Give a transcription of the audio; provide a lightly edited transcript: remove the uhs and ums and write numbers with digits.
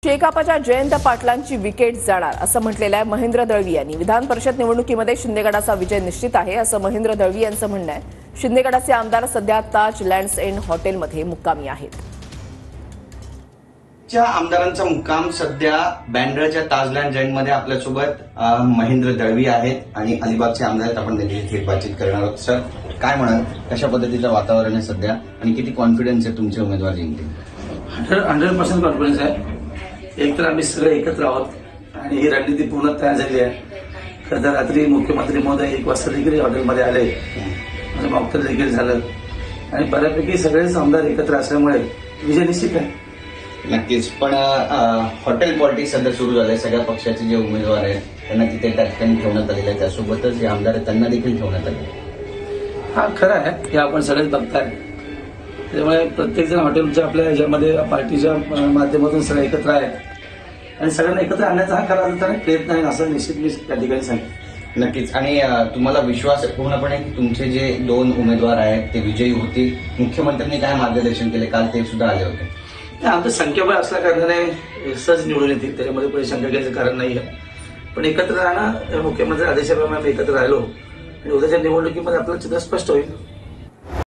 शेकापच्या Jayant पाटलांची wicket जाणार असं म्हटलेलं आहे महेंद्र दळवी यांनी। विधान परिषद निवडणुकीमध्ये शिंदेगडाचा विजय निश्चित आहे असं महेंद्र दळवी यांचं म्हणणं आहे। शिंदेगडाचे आमदार सध्या ताज लँड्स एंड हॉटेलमध्ये मुक्कामी आहेत। आमदारांचा मुक्काम सध्या बँड्राच्या ताज लँड मध्ये आपल्यासोबत महेंद्र दळवी आहेत आणि अलिबागचे आमदार आहेत। आपण त्यांची थेट बातचीत करणार आहोत। सर, काय म्हणाल, कशा पद्धतीचं वातावरण आहे सध्या आणि किती कॉन्फिडन्स आहे तुमचे उमेदवार जिंकतील? 100% कॉन्फिडन्स आहे। एक तर आम्ही सगळे एकत्र आहोत आणि ही रणनीती पूर्ण तयार झाली आहे। खरं तर रात्री मुख्यमंत्री महोदय 1 वाजता देखील हॉटेलमध्ये आले आणि मॉकटेल देखील झालं आणि बऱ्यापैकी सगळेच आमदार एकत्र असल्यामुळे विजय निश्चित आहे। नक्कीच, पण हॉटेल पॉलिटिक्स सध्या सुरू झालंय। सगळ्या पक्षाचे जे उमेदवार आहेत त्यांना तिथे त्या ठिकाणी ठेवण्यात आलेलं आहे, त्यासोबतच जे आमदार आहेत त्यांना देखील ठेवण्यात आले। हा खरं आहे, हे आपण सगळेच बघताय। त्यामुळे प्रत्येकजण हॉटेलच्या आपल्या ह्याच्यामध्ये पार्टीच्या माध्यमातून सगळे एकत्र आहेत आणि सगळ्यांना एकत्र आणण्याचा हा खरा अर्थाने प्रयत्न आहे असं निश्चित मी त्या ठिकाणी सांगेन। नक्कीच, आणि तुम्हाला विश्वास आहे पूर्णपणे की तुमचे जे 2 उमेदवार आहेत ते विजयी होतील? मुख्यमंत्र्यांनी काय मार्गदर्शन केले, काल ते सुद्धा आले होते। आमचं संख्याबळ असल्या कारणाने सहज निवडून येतील, त्याच्यामध्ये काही शंका घ्यायचं कारण नाही आहे। पण एकत्र राहणं, मुख्यमंत्री आदेशाप्रमाणे एकत्र राहिलो आणि उद्याच्या निवडणुकीमध्ये आपलं चित्र स्पष्ट होईल।